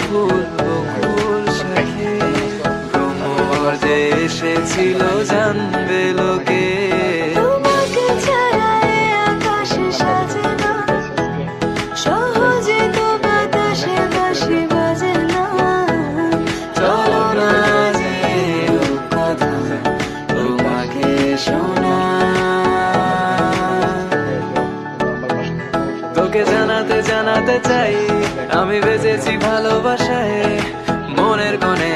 ফুল বকুল শাখে ভ্রমর যে এসেছিল জানবে লোকে। তোমাকে ছাড়া এ আকাশ সাজে না, সহজে তো বাতাসে বাঁশি বাজে না। চলো না যে কথা তোমাকে শোনা, তোকে জানাতে জানাতে চাই আমি বেঁচেছি ভালোবাসায়, মনের কোণে